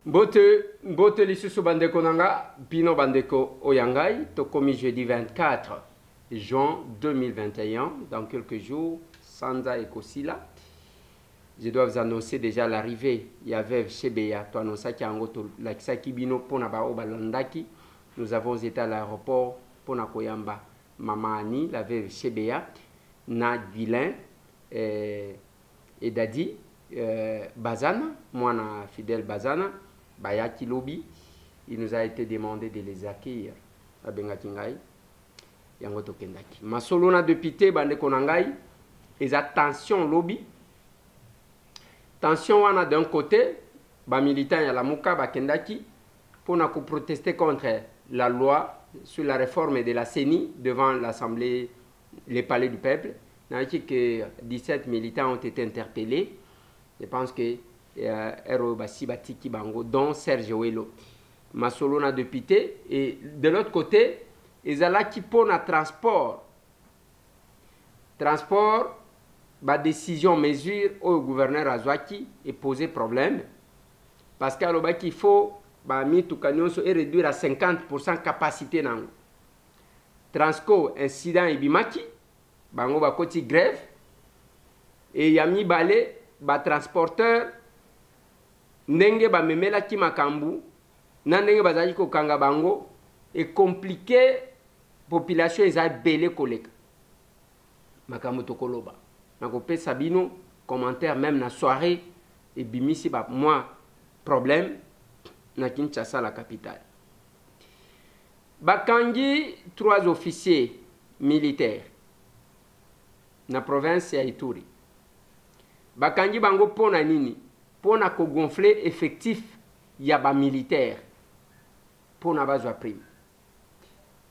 Mbote lisusu bandeko nanga, bino bandeko oyangai, tokomi jeudi 24 juin 2021, dans quelques jours, Sanza et Kosila. Je dois vous annoncer déjà l'arrivée. Il y avait chez Beya, tu annonces qu'il y a un autre, qui bino pona ba obalandaki. Nous avons été à l'aéroport pona koyamba. Maman Annie, la veuve chez Beya, na Guilin et Dadi Bazana, moi na fidèle Bazana. Bayaki Lobby, il nous a été demandé de les accueillir à Bengakingai, Yangoto Kendaki. Ma solo na député bande konangai, et attention Lobby. Tension wana d'un côté, ba militant ya la Muka ba Kendaki, pour na protester contre la loi sur la réforme de la CENI devant l'Assemblée, les palais du peuple. N'a dit que 17 militants ont été interpellés. Je pense que dont Serge Ouelo. Masolo na député. Et de l'autre côté, ils ont qui pour un transport. Transport, ba décision, mesure au gouverneur Azwaki et poser problème. Parce qu'il faut réduire à 50% capacité. Transco, incident et bimaki, bango ba koti grève. Et yami balé, ba transporteur. Ndenge ba memela ki makambu na ndenge bazali ko kanga bango et compliqué population eza belé koleka makambu tokoloba nako pesa bino commentaire même na soirée et bimisi ba moi problème na Kinshasa la capitale bakangi 3 officiers militaires na province ya Ituri bakangi bango pona nini pour na gonfler effectif yaba militaire pour na bazwa prime.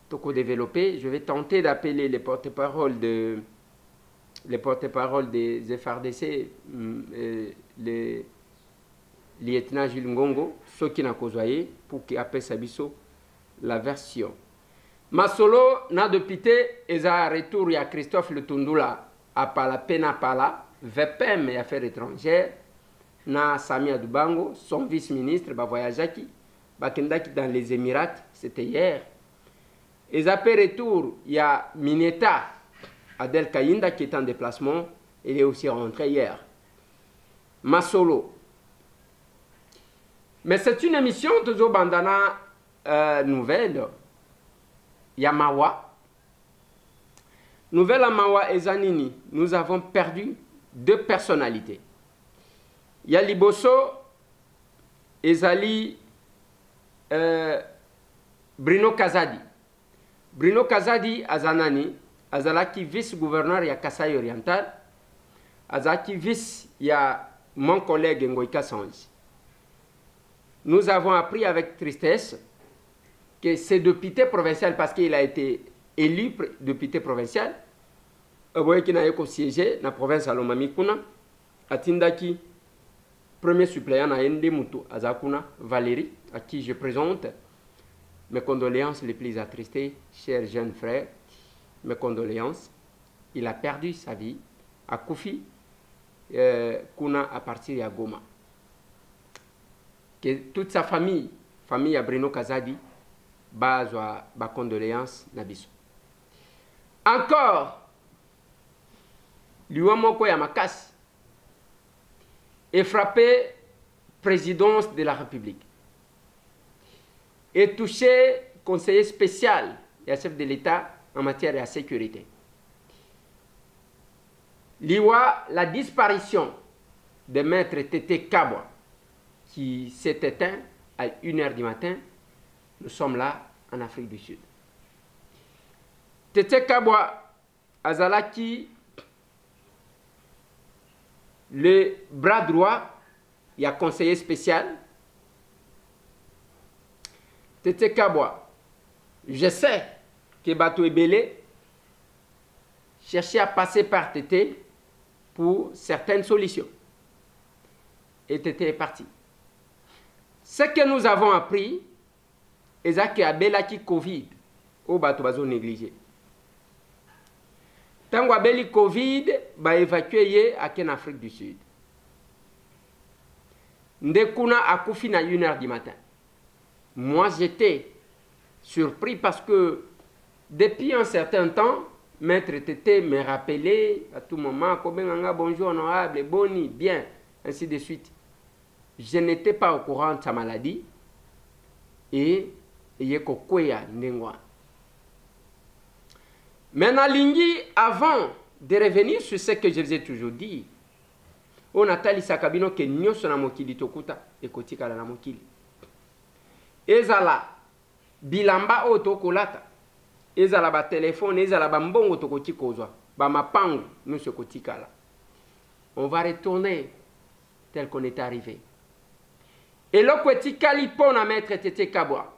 Toko développer, je vais tenter d'appeler les porte-parole des FRDC, les lieutenant Jules Ngongo, ceux qui n'a kozwaye pour qu'ils appellent Sabiso la version. Masolo na député eza retour ya Christophe Lutundula à Pala Pena Pala, VPM et affaires étrangères. Na Samia Dubango, son vice-ministre, va voyager dans les Émirats, c'était hier. Et après retour, il y a Mineta Adel Kayinda qui est en déplacement, il est aussi rentré hier. Masolo. Mais c'est une émission toujours bandana nouvelle. Il y a Mawa. Nouvelle à Mawa et Zanini. Nous avons perdu 2 personnalités. Il y a Liboso, Ezali, Bruno Kazadi. Bruno Kazadi, Azanani, Azalaki vice-gouverneur, il y a Kasaï Oriental. Azaki vice, il y a mon collègue Ngoïka Sanji. Nous avons appris avec tristesse que ce député provincial, parce qu'il a été élu député provincial, qui n'a pas siégé dans la province de Lomami-Kuna, à Tindaki. Premier suppléant à Ndemoutou Azakuna, Valérie, à qui je présente mes condoléances les plus attristées, cher jeune frère, mes condoléances. Il a perdu sa vie à Koufi, Kuna à partir de Goma. Que toute sa famille à Bruno Kazadi, bas condoléances Nabiso. Encore, Luamoko Yamakas est frappé présidence de la République. Est touché conseiller spécial et chef de l'État en matière de sécurité. Liwa, la disparition de maître Tété Kabwa qui s'est éteint à 1h du matin. Nous sommes là en Afrique du Sud. Tété Kabwa Azalaki, le bras droit, il y a conseiller spécial. Tété Kabwa, je sais que Bato Ebele cherchait à passer par Tété pour certaines solutions. Et Tété est parti. Ce que nous avons appris, c'est que Abelaki Covid, au Bato Bazo négligé. Tango abeli Covid, ba évacué en Afrique du Sud. Ndekuna akufi na 1h du matin. Moi, j'étais surpris parce que depuis un certain temps, Maître Tété me rappelait à tout moment, bonjour honorable, boni, bien, ainsi de suite. Je n'étais pas au courant de sa maladie et yekokwea ndengwa. Maintenant, Lingi, avant de revenir sur ce que je vous ai toujours dit, on a tali sakabino ke nyoso na mokili tokuta ekotika na mokili. Ezala bilamba o tokolata. Ezala ba téléphone, ezala ba mbongo tokoti kozwa, ba mapango nous kotika la. On va retourner tel qu'on est arrivé. Et l'okwetika li pona Maître Tété Kabwa.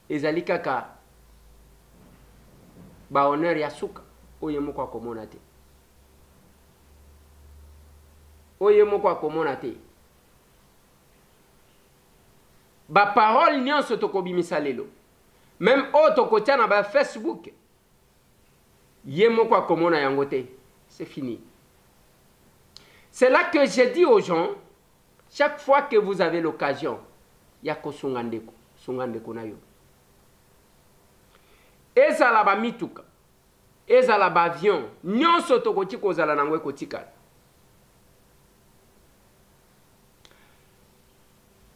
Ezali kaka ba honneur ya suka oye moko akomona te. Oye moko akomona te. Ba parole nyonso tokobimisa lelo. Même autre côté na ba Facebook. Ye moko akomona yango te. C'est fini. C'est là que j'ai dit aux gens, chaque fois que vous avez l'occasion, yako sungandeko, sungandeko na yo. Ezala ba mituka. Ezala ba avion, nyonso tokoti kozala nango ekotikala.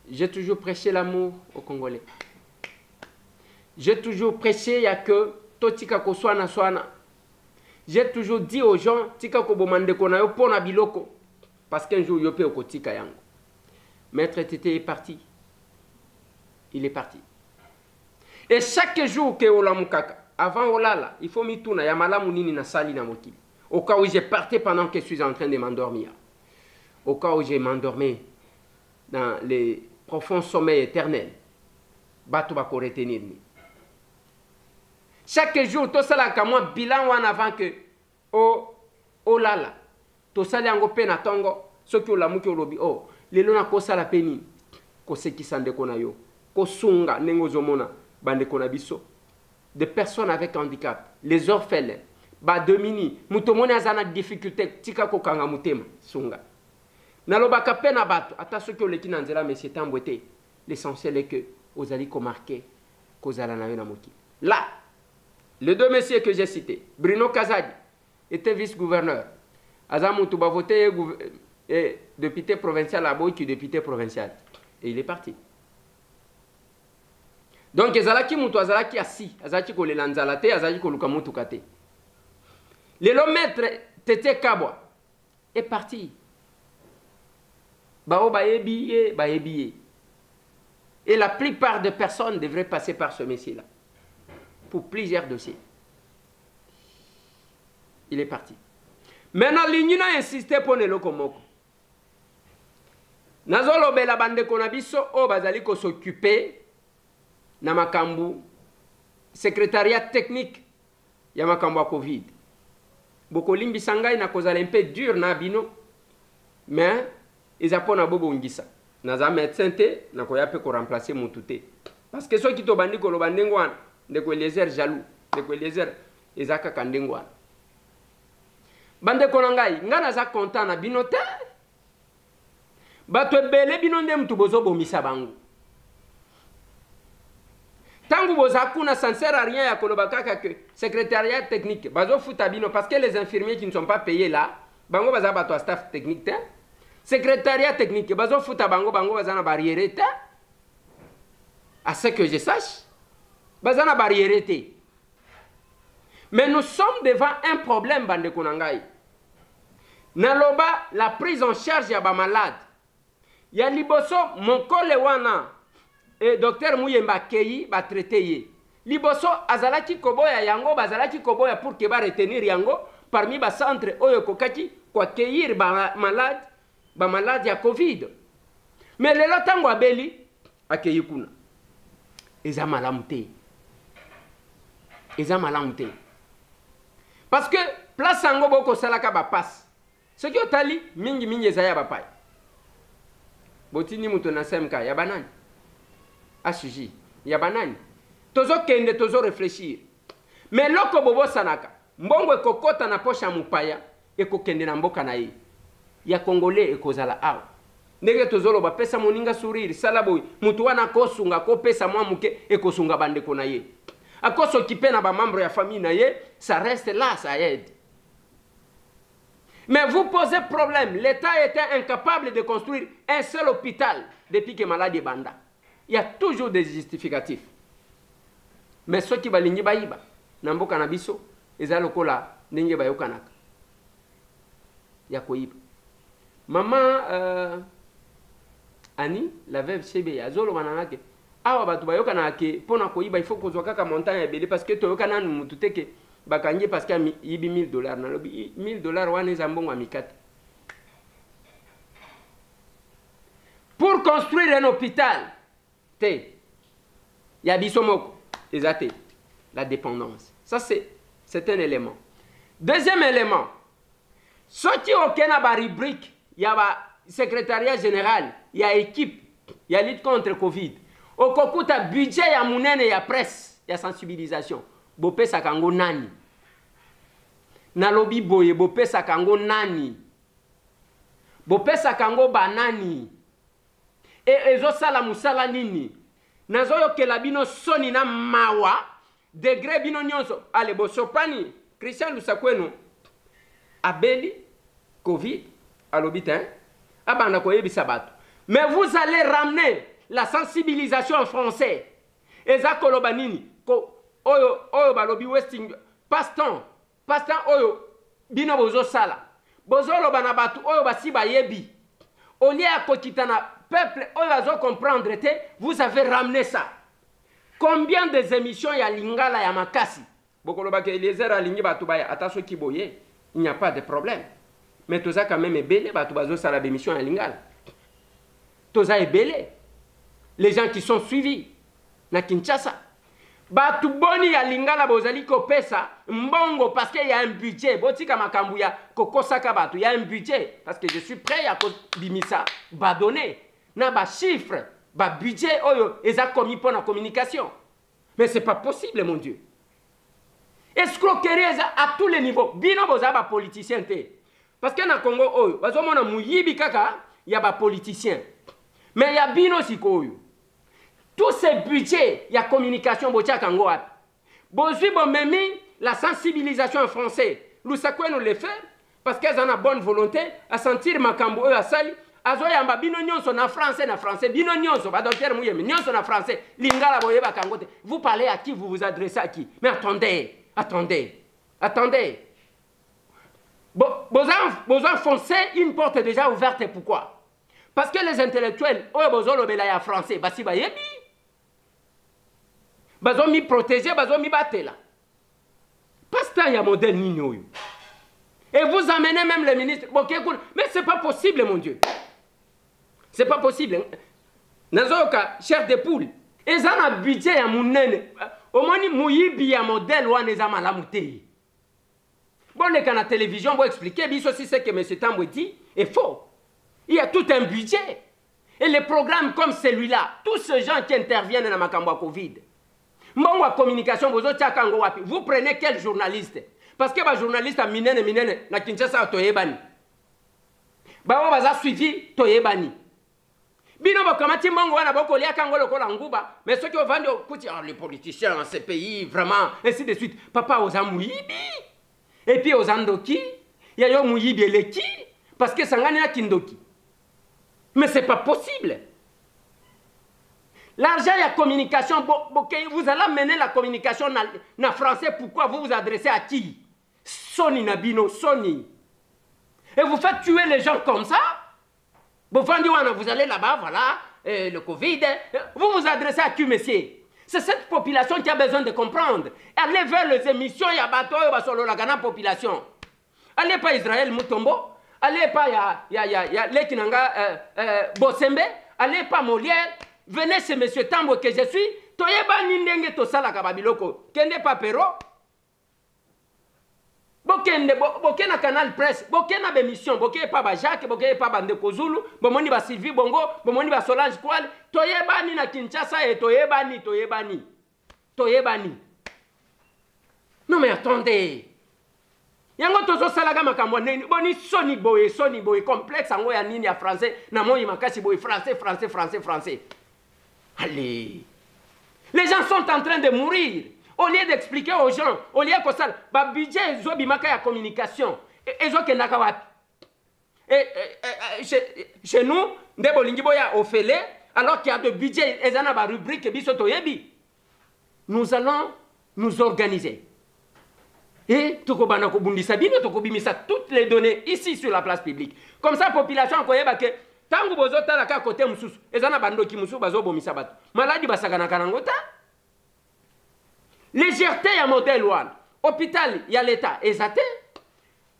J'ai toujours prêché l'amour aux Congolais. J'ai toujours prêché, il n'y a que Totika Koswana Swana. J'ai toujours dit aux gens, Tika Kobomande Konayo Pona Biloko. Parce qu'un jour, Yopé Okotika Yango. Maître Tété est parti. Il est parti. Et chaque jour que Olamukaka, avant Olala, il faut m'itouna, Yamala Mounini na Sali na Mokili. Au cas où j'ai parti pendant que je suis en train de m'endormir. Au cas où j'ai m'endormi dans les profonds sommeils éternels. Bato bako retenir ni. Chaque jour, to sala kamwa bilan wan avant que o lala. To sala yango pe na tongo, soki olamuki olobi oh, lelo na ko sala peni ko sekisa ndeko na yo. Ko sunga nengo zomona bandeko na biso. Des personnes avec handicap, les orphelins, ba domini, mutomoni azana difficulté tika ko kanga mutema sunga. Nalobaka pe na bato, ata soki oleki na nzela mais c'est embêté. L'essentiel est que ozali ko marqué kozala na yo na moki. Là, les deux messieurs que j'ai cités, Bruno Kazadi était vice-gouverneur. Azamutu ba voté député provincial à Boïki, député provincial. Et il est parti. Donc, ezalaki mutu azalaki assis, azalaki kolela nzalate, azalaki koluka mutu kate. Le Maître Tété Kabwa est parti. Bao baebiye, baebiye. Et la plupart des personnes devraient passer par ce messier-là. Pour plusieurs dossiers. Il est parti. Maintenant, l'Union a insisté pour ne lokomoko. Nazolo bela bande konabiso o bazali ko s'occuper na makambu secrétariat technique ya makambu a Covid. Boko limbi sangai na kozala un peu dur na bino. Mais ils apona bobo ngisa. Naza médecin te na koya pe ko remplacer mutute. Parce que ceux qui to bandi ko lo bandengwana de ko Eliezer jaloux, de ko Eliezer ezaka kandengwana. Bande ko ngai ngana za content na bino te. Bato ebele bino nde mutu bozo bomisa bango. Tangu boza kuna ça ne sert à rien ya koloba kaka que secrétariat technique bazo futa bino parce que les infirmiers qui ne sont pas payés là, bango baza bato staff technique te. Secrétariat technique bazo futa bango baza na barrière te. À ce que je sache, baza na barrière te. Mais nous sommes devant un problème bande konangai. Naloba la prise en charge ya ba malade. Ya liboso monkole wana et docteur Muyemba Keyi ba traité ye. Liboso azalaki koboya yango bazalaki koboya pour que ba retenir yango parmi ba centre oyo kokaki kwa cueillir ba malade ya Covid. Mais lelo tango abeli akeyi kuna. Eza malamu te. Eza malamu te. Parce que place yango boko salaka ba passe. Ce qui otali mingi ezaya ba pai. Botini muto na semka ya banani. Asuji ya banani. Tozo kende tozo réfléchir. Mais loko bobo sanaka. Mbongo ekokota na posha mupaya ekokende na mboka na ye. Ya Congolais ekozala awa. ndenge tozoloba pesa moninga sourire sala boy mutu wana kosunga ko pesa mwa muke ekosunga bandeko na ye akoso kipe na ba membre ya famille na ye ça reste là, ça aide. Mais vous posez problème, l'État était incapable de construire un seul hôpital depuis que maladie banda. Il y a toujours des justificatifs. Mais ceux qui balingi baïba namboka na biso eza lokola ndenge bayokanaka ya koyiba. Maman Annie, la veuve Chebe, azolo mananake. Awa batu bayokana ke pona koyiba il faut kozwa kaka montant ya belé parce que toyokana mutu teke bakanye parce que yibi $1000 na lobi $1000 wana eza mbongo amikata. Pour construire un hôpital, il y a bisomoko, la dépendance. Ça c'est un élément. Deuxième élément, ce qui est aucun rubrique, il y a secrétariat général, il y a équipe, il y a lutte contre Covid. Au kokuta budget ya munene ya presse, ya sensibilisation. Bopé sakango nani. Na lobi boye bopé sakango nani. Bopé sakango banani. Et ezo sala musala nini. Nazo yokela bino soni na mawa. Degré bino nyonso. Ale bo sopani. Christian Lusakweno. Abeli. Covid. Alobita. Abanda koyebisa bato. Mais vous allez ramener la sensibilisation en français. Eza koloba nini. Oyo balobi Westing. Pastan oyo. Bino bozo sala. Bozo loba na batu. Oyo basi bayebi. Au lieu à kokitana peuple, oyo comprendre, vous avez ramené ça. Combien des émissions y a lingala ya makasi? Bokoloba ke Eliezer alingi batu baya. Attention kiboye. Il n'y a pas de problème. Mais toza quand même ebele batu bazo sala émission ya lingala. Toza ebele. Les gens qui sont suivis na Kinshasa. Batu boni ya lingala bozali ko pesa mbongo parce qu'il y a un budget. Botika makambu ya kokosaka batu, il y a un budget parce que je suis prêt à bimisa ba donner na ba chiffre, ba budget oyo eza commis pour la communication. Mais c'est pas possible mon Dieu. Escroquerie à tous les niveaux. Bino boza ba politicien te. Parce que na Congo oyo bazomona muyibi kaka ya ba politicien. Mais ya bino sikoyo. Tous ces budgets, il y a communication, la sensibilisation en français. Nous savons le faire parce qu'elles ont une bonne volonté à sentir makambo à sali. Azoyamba bino nyonso na français, bino nyonso ba docteur muyeme nyonso na français, lingala boyeba kangote. Vous parlez à qui, vous vous adressez à qui? Mais attendez. Vous enfoncez une porte déjà ouverte, pourquoi? Parce que les intellectuels, oyo bozolo belaya français, basi bayebi. Bazo mi protéger, bazo mi batela. Pasteur ya modèle nini. Et vous amenez même les ministres. Mais c'est pas possible, mon Dieu. C'est pas possible. Nazoka, chef de poule. Et ça a un budget à mon nene. Au moins, mouyibi ya modèle ou aneza malamute. Bon, les canaux télévision, vous expliquer, bien aussi ce que M. Tambou dit est faux. Il y a tout un budget. Et les programmes comme celui-là, tous ces gens qui interviennent dans Makamba Covid. Mbongo communication vous prenez quel journaliste? Parce que les journalistes à minene na Kinshasa toyebani. Ba baza suivi toyebani. Bino bakamati mbongo wana boko lia kango lokola nguba, mais ceux qui ont vendu kuti les politiciens dans ces pays vraiment ainsi de suite. Papa aux amuyibi. Et puis aux andoki, il y a yo muyibi eleki parce que sangani na kindoki. Mais c'est pas possible. L'argent et la communication, vous allez mener la communication en français, pourquoi vous vous adressez à qui? Sony Nabino, Sony. Et vous faites tuer les gens comme ça? Vous allez là-bas, voilà, le Covid. Vous vous adressez à qui, monsieur? C'est cette population qui a besoin de comprendre. Allez vers les émissions, il y a bateau, il y a solo la grande population. Allez pas Israël Mutombo, allez pas Lekinanga Bosembe, allez pas Molière. Venez chez M. Tambo que je suis. Toyeba nindenge to sala kababiloko. Kende pa pero. Bokena canal presse. Bokena bémission. Bokena pa ba Jacques. Bokena pa bande Kozulu. Bomoni ba Sylvie Bongo. Bomoni ba Solange Kwal. Toyeba ni na Kinshasa et toyeba ni. Non mais attendez. yango tozo salaga makambo neni boni soni boye complexe ango ya nini ya français na moi makasi boye français. Allez. Les gens sont en train de mourir. Au lieu d'expliquer aux gens, au lieu que ça, ba budget zo bimaka ya communication. Ezo kendaka wapi? Chez nous, nde bolingi boya ofele alors qu'il y a de budget ezana ba rubrique biso toyebi. Nous allons nous organiser. Et tokobana ko bundisa bino tokobimisa toutes les données ici sur la place publique. Comme ça population koyeba que tangu bozota la ka côté mususu ezana bandoki mususu bazo bomisa bato. Maladi basakana kanangota. Légèreté ya modèle one. Hôpital ya l'état ezate.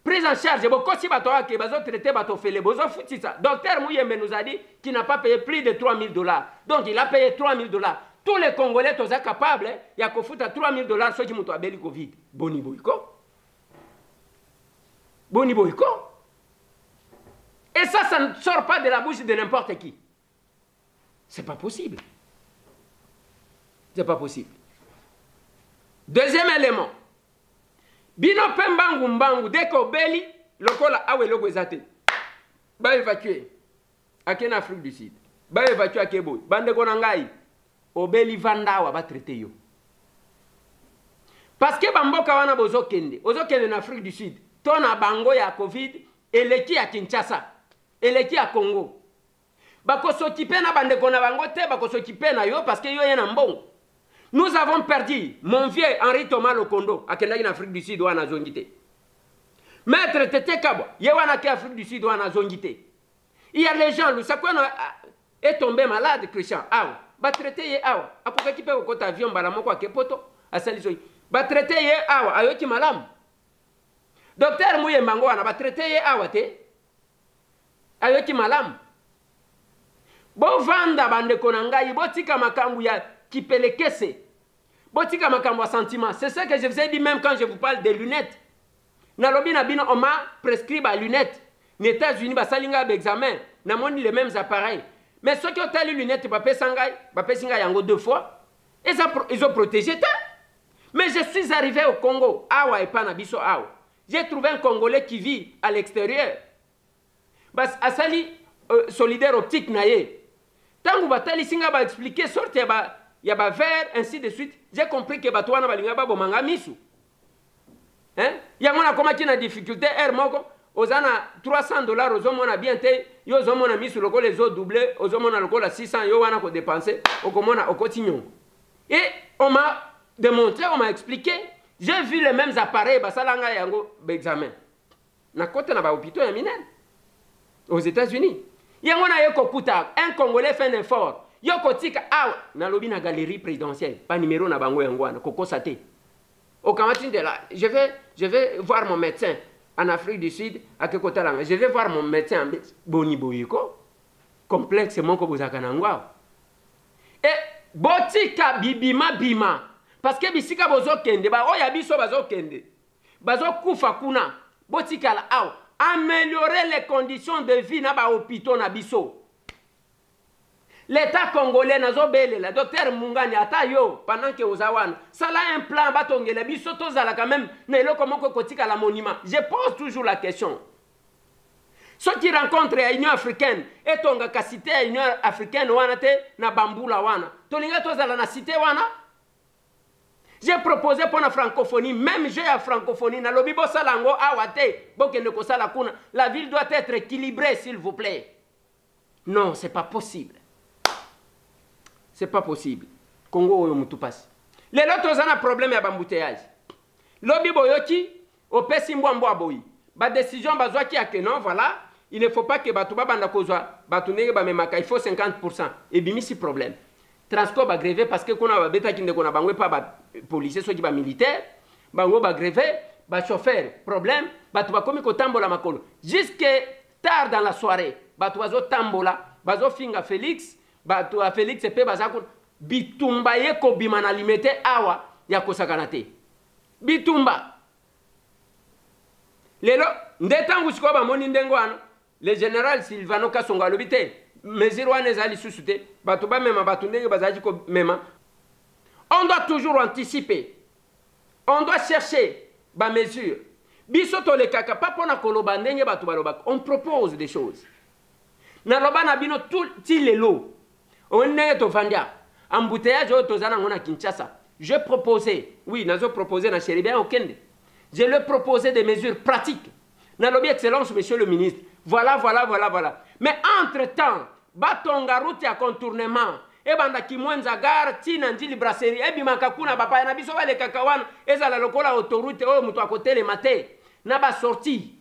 Prise en charge bokosi bato ake bazo traiter bato fele bozo futisa. Docteur Mouyembe nous a dit qu'il n'a pas payé plus de $3000. Donc il a payé $3000. Tous les Congolais sont capables de faire $3000 ceux qui ont eu Covid. Boni boyko. Et ça ne sort pas de la bouche de n'importe qui. C'est pas possible. C'est pas possible. Deuxième élément. Bino pembangu mbangu deko beli lokola awe logo ezate. Ba évacuer. Ake na Afrique du Sud. Ba évacuer ake boy. Bande kona ngai. Obeli vandawa ba traité yo. Parce que bamboka wana bozo kende en Afrique du Sud. Tona bango ya Covid eleki ya Kinshasa. Eleki ya Congo. Bako s'occuper na bande kona bango te bako s'occuper na yo parce que yo yena mbongo. Nous avons perdu mon vieux Henri Thomas Lokondo akendaki en Afrique du Sud wana zongite. Maître Tete Kabo ye wana ke Afrique du Sud wana zongite. Il y a les gens, le Sakwano est tombé malade Christian. Ah, ba traité ye awa akokaki pe kokota avion bala moko akepoto asaliso ba traité ye awa ayoki malamu. Docteur Mouyembe ngo wana ba traité ye awa te ayoki malamu. Bo vanda bande konangai botika makambu ya kipelekese. Botika makambu ya sentiment. C'est ça que je vous ai dit même quand je vous parle des lunettes. Nalobi na bino on m'a prescrit ba lunettes. Les États-Unis ba salinga examen na moni les mêmes appareils. Mais ceux qui ont les lunettes, ils ont 2 fois. Ils ont protégé. Mais je suis arrivé au Congo. Awa et Panabiso Awa. J'ai trouvé un Congolais qui vit à l'extérieur. Asali solidaire optique naye. Tant que Batali Singa va expliquer, sorte il y a verre, ainsi de suite. J'ai compris que Batouana Balinga Babo Manga Misu. Hein? Il y a une difficulté. Ozana $300 aux hommes on a bien été yo hommes on a mis sur le les autres doublés aux hommes on a le col à 600 yo wana ko dépenser au commona au quotidien. Et on m'a démontré, on m'a expliqué, j'ai vu les mêmes appareils basalanga yango examen na côté na ba hôpitaux ya minel aux États-Unis. Yango na yeko kuta un Congolais fait un effort yo kotika ah na lobi na galerie présidentielle pas numéro na bango yango wana koko saté au Kamatin de là je vais voir mon médecin en Afrique du Sud, à quel côté là? Je vais voir mon médecin Boni Boyiko, complexe mon ko bozakana. Et botika bibima bima, parce que bisika bozo kende, ba oya biso bazo kende, bazo kufa kuna, botika la aw, améliorer les conditions de vie na ba hôpitaux na biso. L'État congolais nazo bele la docteur Mungani atayo pendant que ozawana ça là un plan batongela biso tozala quand même na eloko moko kotika la monument. Je pose toujours la question. Ceux qui rencontrent l'Union africaine et tonga ka cité l'Union africaine wana te na bambula wana. Tolinga tozala na cité wana. J'ai proposé pour la francophonie, même j'ai la francophonie na lobi bo salango awate bokende ko sala kuna. La ville doit être équilibrée s'il vous plaît. Non, c'est pas possible. C'est pas possible. Congo oyo mutu passe. Les autres ont un problème à bambouteillage. Lobi boyoki, au pesi mbwa boyi. Ba décision bazwa ki ake non, voilà, il ne faut pas que batuba banda kozwa, batunege ba memaka, il faut 50%. Et bimi si problème. Transport ba grévé parce que kona ba beta kinde kona bangwe pa ba policier so ki ba militaire, bango ba grévé, ba chauffeur, problème, batuba komi ko tambola makolo. Jusque tard dans la soirée, batuba zo tambola, bazo finga Félix. Batu a Félix pe bazako bitumba ye ko bimana limete awa ya kosakana te. Bitumba. Lelo ndetangu siko ba moni ndengo ano le général Silvano Kasonga lobite mesure wana ezali susute batu ba mema batu ndenge bazaji ko mema. On doit toujours anticiper. On doit chercher ba mesure. Biso to le kaka pas pona koloba ndenge batu baloba. On propose des choses. Na loba na bino tout lelo. On ne to vandia. Embouteillage o tozana ngona Kinshasa. Je proposais, oui, nazo proposé na Chéribia Okende. Je le proposais des mesures pratiques. Na lobi excellence monsieur le ministre. Voilà. Mais entre-temps, batonga route ya contournement. E banda kimwenza gare tina njili brasserie e bimaka kuna bapa na biso bale kakawana ezala lokola autoroute oyo mutu akotele mate na ba sortie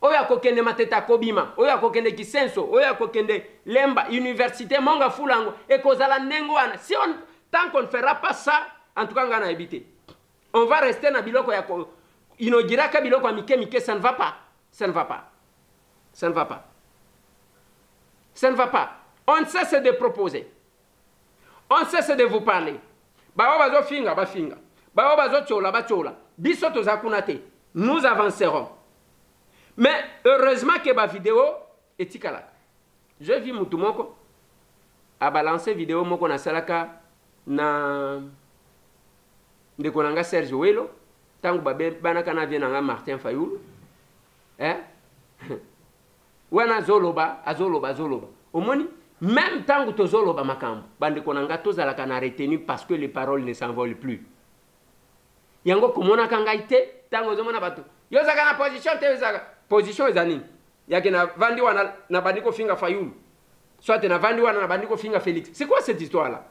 oyo akokende mateta kobima oyo akokende Kisenso oyo akokende Lemba université monga fulango e kozala nengo wana si on tant qu'on ne fera pas ça en tout cas ngana éviter on va rester na biloko ya ko inogiraka biloko mike ça ne va pas on cesse de proposer. On cesse de vous parler. Bao bazo finga, ba finga. Bao bazo chola, ba chola. Biso to zakunate. Nous avancerons. Mais heureusement que ma vidéo est tikala. Je vis mutumoko a balancer vidéo moko na salaka na ndekonanga Serge Welo tangu babe banaka na vie nanga Martin Fayoul. Wana azoloba. Omoni même tant que tozolo ba makambo bande konanga tozalaka na retenu parce que les paroles ne s'envolent plus. Yango komona kangaite tango zomona bato. Yo zaka na position te zaka. Position ezani. Yake na vandi wana na bandiko finga Fayoul. Soit na vandi wana na bandiko finga Félix. C'est quoi cette histoire là?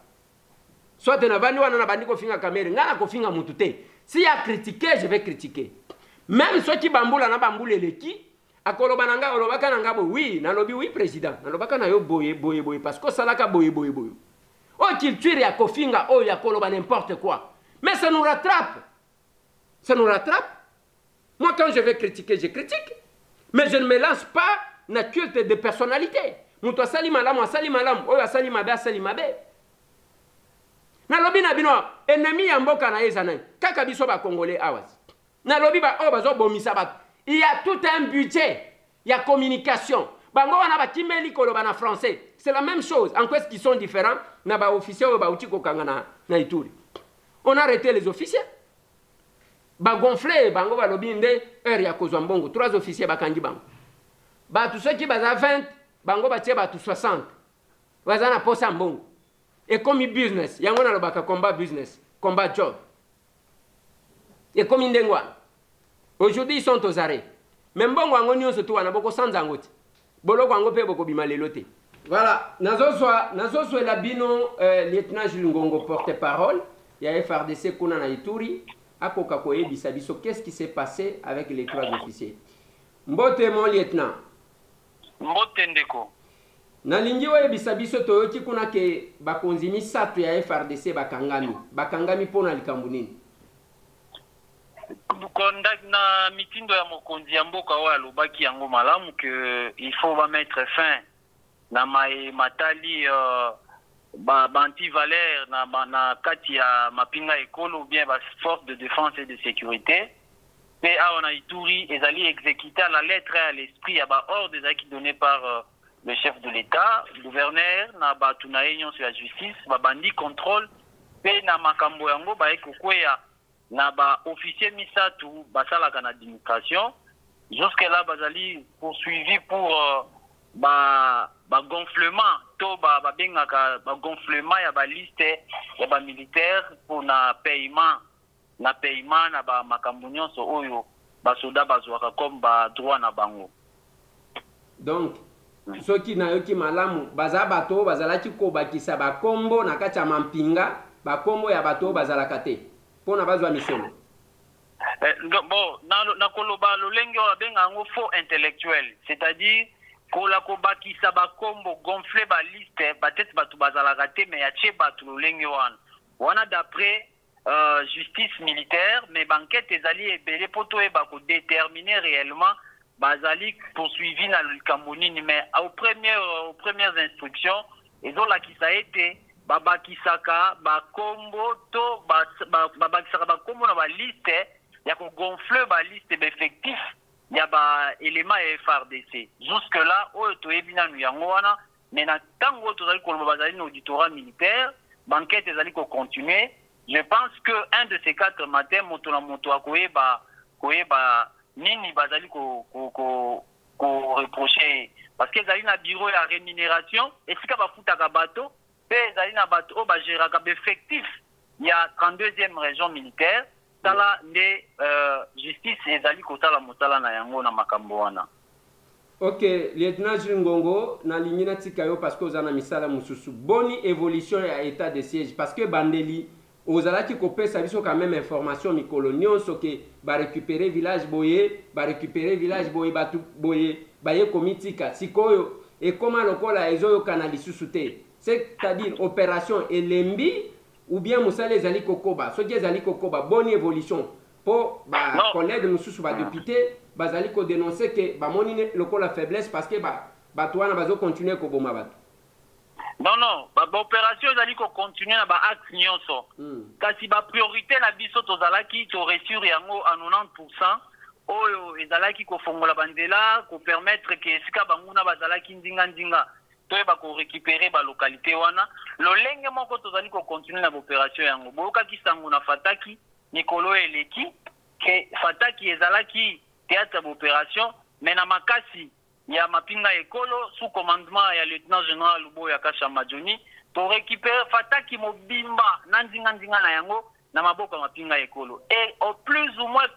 Soit na vandi wana na bandiko finga Kamere, ngana ko finga mutu te. Si ya critiquer, je vais critiquer. Même ceux qui bambula na bambule leki akoloba nanga olobaka nanga bo oui nalobi oui président nalobaka na yo boye parce que salaka boye o culture ya kofinga o ya koloba n'importe quoi mais ça nous rattrape moi quand je vais critiquer je critique mais je ne me lance pas na culte de personnalité muto asali malamu o asali mabe nalobi na bino ennemi ya mboka na yeza nai kaka biso ba congolais awas nalobi ba o bazo bomisa bato. Il y a tout un budget, il y a communication. Bango wana ba kimeli koloba na français. C'est la même chose. En quoi est-ce qu'ils sont différents? Na ba officiers ba utiko kanga na Ituri. On a arrêté les officiers. Ba gonflé bango ba lobinde heure ya kozwa mbongo. 3 officiers ba kangi bango. Ba tous ceux qui baza 20, bango ba tie ba tous 60. Baza na posa mbongo. Et comme business, yango na lobaka combat business, combat job. Et comme indengwa. Aujourd'hui, ils sont aux arrêts. Même bon, on a surtout un beaucoup sans angote. Bolo kwango pe boko bimaleloti. Voilà, nazo la bino lieutenant Jules Ngongo porte-parole, il y a FRDC kuna na Ituri, akoka koye bisabiso qu'est-ce qui s'est passé avec les 3 officiers. Mbote mon lieutenant. Mbote ndeko. Na lingi wa bisabiso toyoti kuna ke bakonzimi satu ya FRDC bakangami pona likambu nini. Na mitindo ya mokonzi ya mboka wa alobaki yango malamu que il faut va mettre fin na matali anti-valeur na kati ya mapinga ekolo ou bien ba force de défense et de sécurité pe a na Ituri ezali exécuté à la lettre et à l'esprit ya ba ordre ezali donné par le chef de l'État, gouverneur na ba tuna union sur la justice ba bandi contrôle pe na makambo yango ba ekokwea na ba officier misatu basalaka na administration jusque là bazali poursuivi pour ba gonflement to ba bengaka ba gonflement ya ba liste ya ba militaire pour na paiement na ba makambo nyonso oyo ba soda bazwaka comme ba droit na bango. Donc soki na yoki malamu baza bato bazalaki ko bakisa ba kombo na kati ya mampinga ba kombo ya bato bazalaka te. Bon, na koloba lolenge wa benga ngo faux intellectuel, c'est-à-dire kola ko bakisa ba kombo gonfler ba liste peut-être batu bazala raté mais ya che batu lolenge wana d'après justice militaire mais banquette ezali ebele poto e ba ko déterminer réellement bazali poursuivi na likamoni mais aux premières instructions ezola ki ça été babakisaka bakombo to babakisaka bakombo na ba liste ya ko gonfler ba liste d'effectifs ya ba élément ya FRDC jusque là oyo to ebina nu yango wana mais na tango to zali ko bazali na auditorat militaire banquette ezali ko continuer. Je pense que un de ces 4 matins moto na moto akoyeba koyeba nini bazali ko reprocher parce que ezali na bureau ya rémunération esika bafutaka bato pe ezali na bato oyo bagéraka baeffectif ya 32e région militaire tala nde justice ezali kosala mosala na yango na makambo wana. Ok, lieutenant Jules Ngongo, na lingina tika yo parce que ozana misala mususu. Boni évolution ya état de siège parce que bandeli ozalaki kopesa biso quand même information mikolo nyonso ke ba récupérer village boye, batu boye, baye komitika. Sikoyo et comment lokola ezoyo kanali susute. C'est-à-dire opération elembi ou bien musale ezali kokoba. Soki ezali kokoba, bonne évolution. Po ba collègue mususu ba député bazali ko dénoncer que ba moni lokola faiblesse parce que bato wana bazo continuer ko boma bato. Non, ba opération ezali ko continuer na ba axe nyonso. Kasi ba priorité na biso tozalaki to réussir yango à 90%. Oyo ezalaki ko fongola bandela ko permettre que sika banguna bazalaki ndinga toyeba ko récupérer ba localité wana. Lolenge moko tozali ko continuer na opération yango. Boka kisango na Fataki Nikolo eleki ke Fataki ezalaki théâtre d'opération mais na makasi ya mapinga ekolo sous commandement ya lieutenant général Luboya Kasha Majoni to récupérer Fataki mobimba nandinga na yango na maboko ya mapinga ekolo et au plus ou moins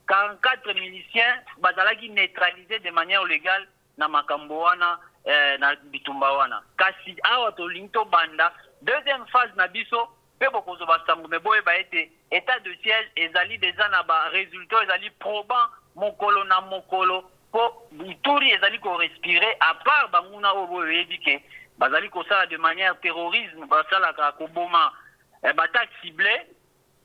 44 miliciens bazalaki neutralisés de manière légale na makambo wana na bitumba wana kasi awa to linto banda deuxième phase na biso pe bokozo basango me boye ba ete état de siège ezali déjà na ba résultat ezali probant mokolo na mokolo po Ituri ezali ko respirer à part banguna obo yebike bazali ko sala de manière terrorisme basala ka koboma batak ciblé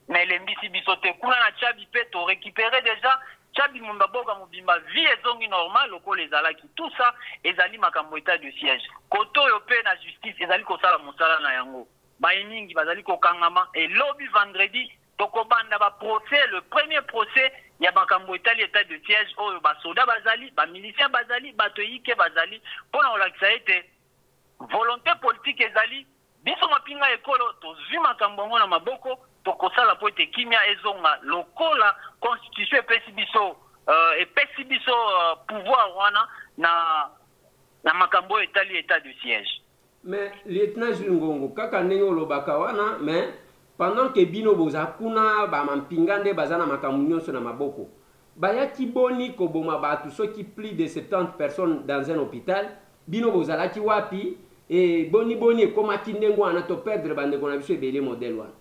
mais les mbisi bisote kuna na Tchabi pe to récupérer déjà Tchabi mbaboka mobimba vie ezongi normal loko les alaki tout ça ezali makambo état de siège koto yo pe na justice ezali ko sala mosala na yango bayiningi bazali ko kangama et lobby vendredi tokobanda ba procès le premier procès ya makambo état de siège oyo ba soda bazali ba miliciens bazali bato yike bazali pona olakisa ete volonté politique ezali biso mapinga ekolo tozwi makambo ngo na maboko tokosala po ete kimia ezonga lokola constitution epesi biso pouvoir wana na makambo etali état de siège. Mais lieutenant Jules Ngongo kaka ndenge olobaka wana mais pendant que bino bozakuna ba mampingande bazana makambo nyonso na maboko bayaki boni koboma batu soki plus de 70 personnes dans un hôpital bino bozalaki wapi et boni ekomaki ndenge wana to perdre bandeko na biso ebele modèle wana.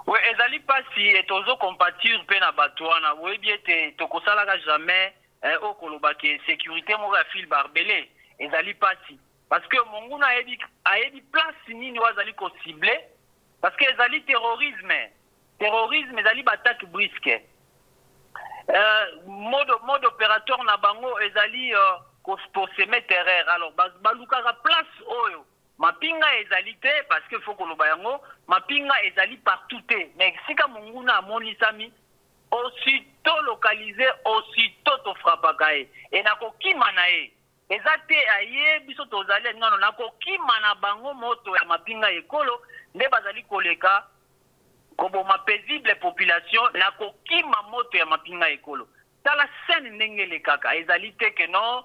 Oui, ezali pasi et tozo compatir pe na bato wana oyebi ete tokosalaka jamais okoloba ke sécurité moko ya fil barbelé ezali pasi parce que monguna ayebi place nini wazali ko cibler parce que ezali terrorisme ezali battaque brusque mode opérateur na bango ezali pour semer terreur alors balukaka place oyo mapinga ezali te parce que faut koloba yango mapinga ezali partout te mais sika monguna amonisami aussitôt localisé aussitôt to frappaka ye et nakokima na ye eza te aye biso tozali ngano nakokima na bango moto ya mapinga ekolo nde bazali koleka koboma paisible population nakokima moto ya mapinga ekolo tala scène ndenge lekaka ezali te que non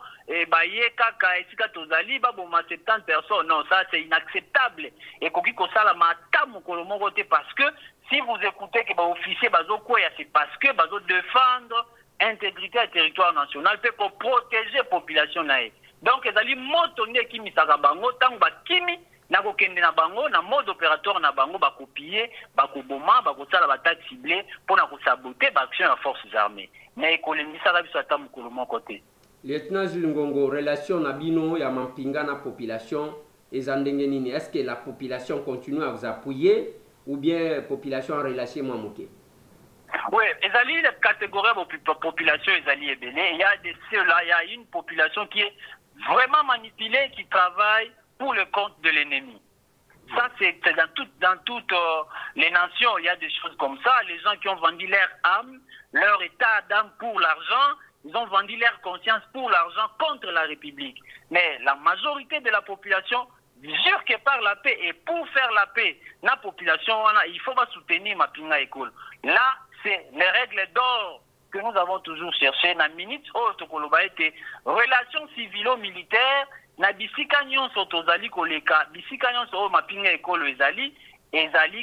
baye kaka esika tozali baboma 70 personnes non ça c'est inacceptable et koki kosala mata mokolo moko te parce que si vous écoutez que ba officier bazokoya c'est parce que bazo défendre intégrité du territoire national peut pour protéger population nae donc ezali moto nde kimisaka bango tango bakimi na kokende na bango na mode opérateur na bango bakopier bakoboma bakosala battaque ciblée pour na kosaboter baaction ya forces armées mais ekolemisaka biso ata mokolo moko te. Lieutenant Jules Ngongo, relation na bino ya mampinga na population eza ndenge nini? Est-ce que la population continue à vous appuyer ou bien population a relâché moi moké? Oui, ezali la catégorie de population ezali ebele. Il y a de ceux-là, il y a une population qui est vraiment manipulée, qui travaille pour le compte de l'ennemi. Ça, c'est dans toutes les nations, il y a des choses comme ça. Les gens qui ont vendu leur âme, leur état d'âme pour l'argent, ils ont vendu leur conscience pour l'argent contre la République. Mais la majorité de la population jure que par la paix, et pour faire la paix, la population, il faut soutenir Mapinga École. Là, c'est les règles d'or que nous avons toujours cherché. Na minute autre koloba été relations civilo-militaires na bisika nyonso tozali koleka bisika nyonso o mapinga ekolo ezali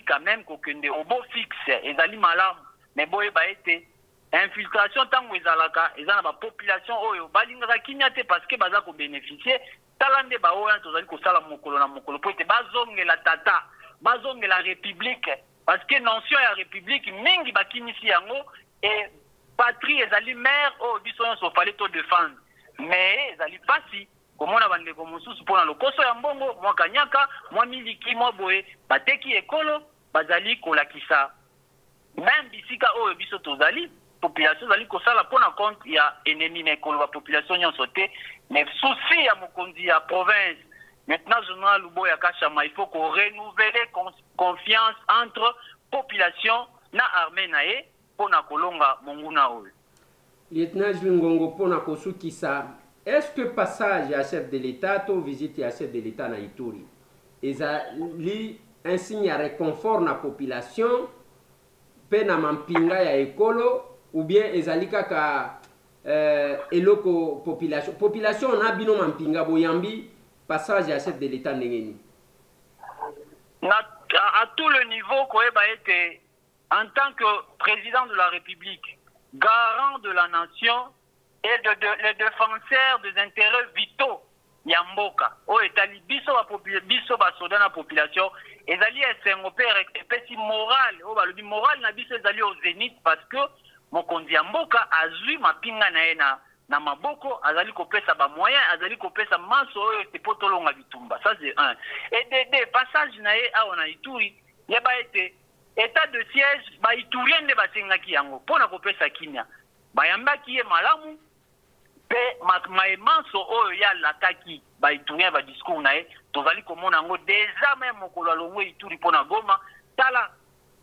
quand même kokende obo fixe ezali malamu mais boye ba été infiltration tango ezalaka ezana ba population oyo balingaka kimia te parce que baza ko bénéficier talande ba oyo tozali ko sala mokolo na mokolo po ete bazongela tata bazongela république parce que nation ya république mingi bakinisi yango et patrie ezali mère o biso nyonso fallait to défendre mais ezali pasi komona bandeko mosusu mpona lokoso ya mbongo mwa kanyaka mwa miliki mwa boye bateki ekolo bazali kolakisa même bisika oyo biso tozali population zali kosala mpona compte ya ennemi na ekolo ba population nyonso te mais souci ya mokonzi ya province maintenant général Luboya Kachama il faut qu'on renouvelle confiance entre population na armée nae mpona kolonga monguna oyo. Lieutenant Ngongo mpona kosukisa est-ce que passage à chef de l'État to visite à chef de l'État na Ituri ezali un signe ya réconfort na population pe na mampinga ya ekolo ou bien ezali kaka eloko population na bino mampinga boyambi passage à chef de l'État ndengeni à tout le niveau koyeba ete en tant que président de la République garant de la nation et le défenseur des intérêts vitaux ya mboka oyo etali biso basoda na population ezali esengo mpe epesi morale oyo balobi morale na biso ezali au zénith parce que mokonzi ya mboka azwi mapinga na ye na maboko azali kopesa bamoyen azali kopesa maso oyo ete po tolonga bitumba ça c'est un et de passage na ye awa na Ituri yeba ete état de siège baiturien nde basengaki yango mpona kopesa kimia bayambaki ye malamu pe maemanso oyo yalakaki baiturien badiscours na ye tozali komona yango deja me mokolo alongwe Ituri mpona Goma tala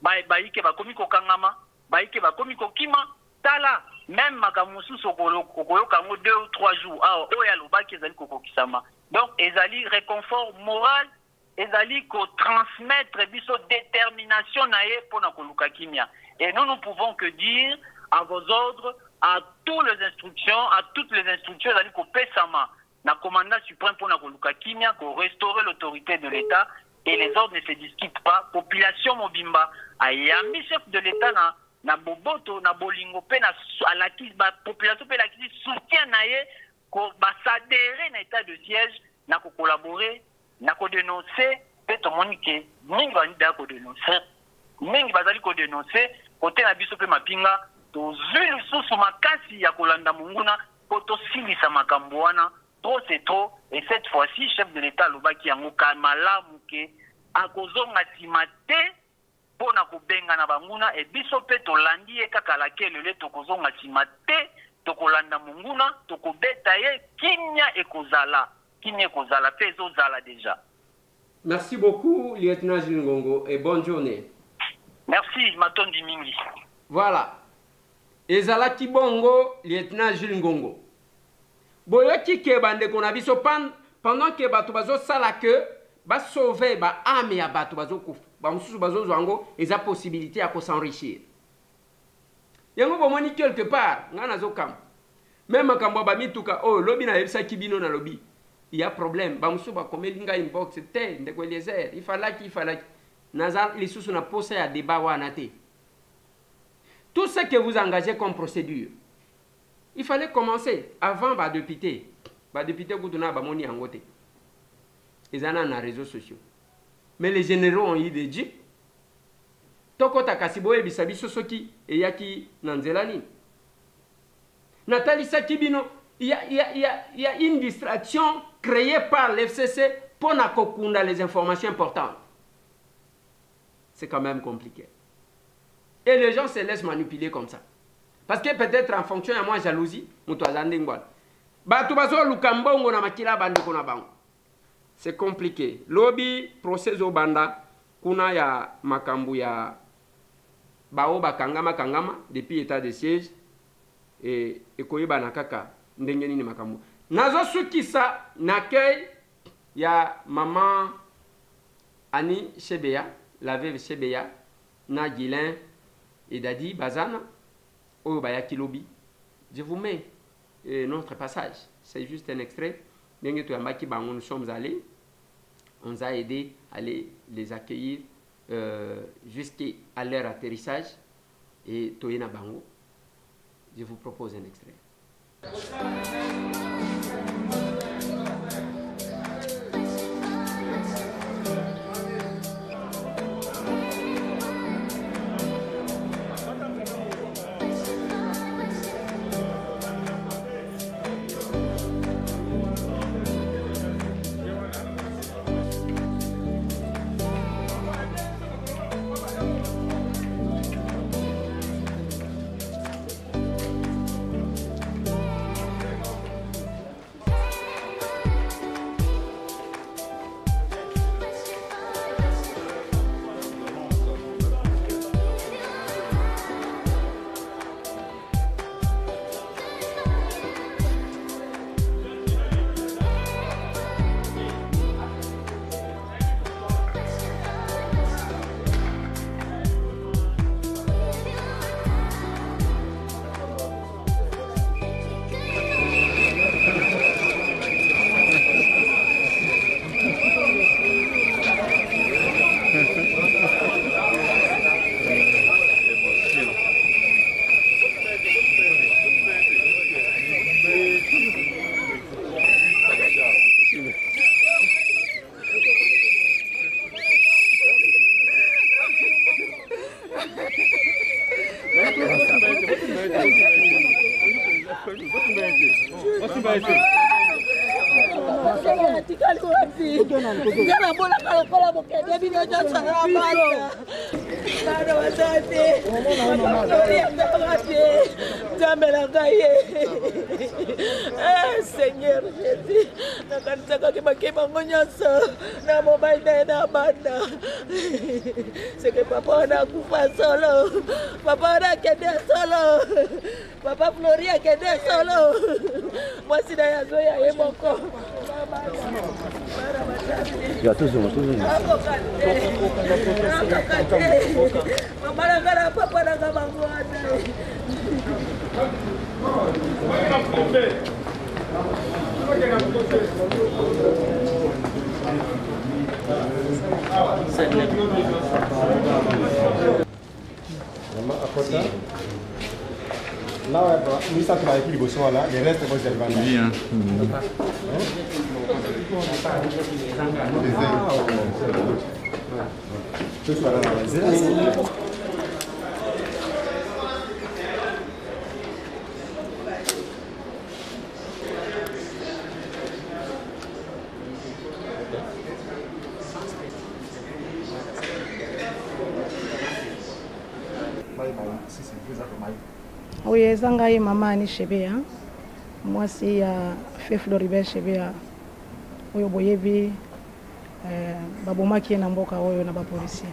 bayike bakomi kokangama bayike bakomi kokima tala même makambo mosusu okoyoka yango 2 ou 3 jours awa oyo alobaki ezali kokokisama donc ezali réconfort moral ezali ko transmettre biso détermination na ye pona koluka kimia et nous ne pouvons que dire à vos ordres à toutes les instructions ezali ko pesama na commandant suprême pona koluka kimia ko restaurer l'autorité de l'État et les ordres ne se discutent pas population mobimba ayambi chef de l'État na boboto na bolingo pe na alaki ba population pe lakisi soutien na ye ko basadere na état de siège na ko collaborer na ko dénoncer pe to monike mingi ba nda ko dénoncer mingi bazali ko dénoncer côté na biso pe mapinga to zulu susu makasi ya kolanda munguna po to silisa makambo wana trop c'est trop et cette fois-ci chef de l'État lobaki yango kamalamu ke akozonga timate pona kobenga na banguna e biso pe tolandi ye kaka lakele le tokozonga timate tokolanda munguna tokobeta ye kimia ekozala pe ezozala déjà. Merci beaucoup lieutenant Jules Ngongo et bonne journée. Merci matondi mingi. Voilà. Ezala kibongo lieutenant Jules Ngongo. Boyoki ke bande kona biso pendant que bato bazo sala que ba sauver ba ame ya bato bazo kufa. Ba mususu bazo zwango eza possibilité ya ko s'enrichir. Yango bomoni quelque part ngana zo kam. Même makambo ba mituka oh lobi na yebisa kibino na lobi. Il y a problème. Ba mususu ba komelinga inbox te ndeko Eliezer. Il fallait Nazar les sous na posa ya débat wana te. Tout ce que vous engagez comme procédure. Il fallait commencer avant ba député. Ba député kutuna ba moni angote. Ils en ont les réseaux sociaux. Mais les généraux ont eu des jeeps. Toko takasibo e bisabi sosoki et yaki nanzelani. Nathalie Sakibino, il y a une distraction créée par l'FCC pour nakokunda les informations importantes. C'est quand même compliqué. Et les gens se laissent manipuler comme ça. Parce que peut-être en fonction de moi jalousie, c'est compliqué. Lobby, procès au banda, kuna ya makambu ya baoba kangama depuis état de siège et koyeba nakaka ndengeni ni makambu. Nazo sukisa nakei ya maman Annie Chebeya, la veuve Chebeya, na Guilin et d'Adi Bazana, au Bayaki Lobby. Je vous mets notre passage. C'est juste un extrait. Nous sommes allés. On nous a aidés à les accueillir jusqu'à leur atterrissage. Et Toyena Bango. Je vous propose un extrait. Seigneur Jésus, c'est que papa on a coupé solo, papa on a quitté solo, papa Flori a quitté solo. Moi si d'ailleurs je mon corps. Là, nous sommes avec les boissons là, les restes vont servir. Oui, hein. Oui, Zangaï maman ni Chebea. Moi c'est fait Floribert Chebea. Oyo boyebi baboma ki na mboka oyo na ba policier.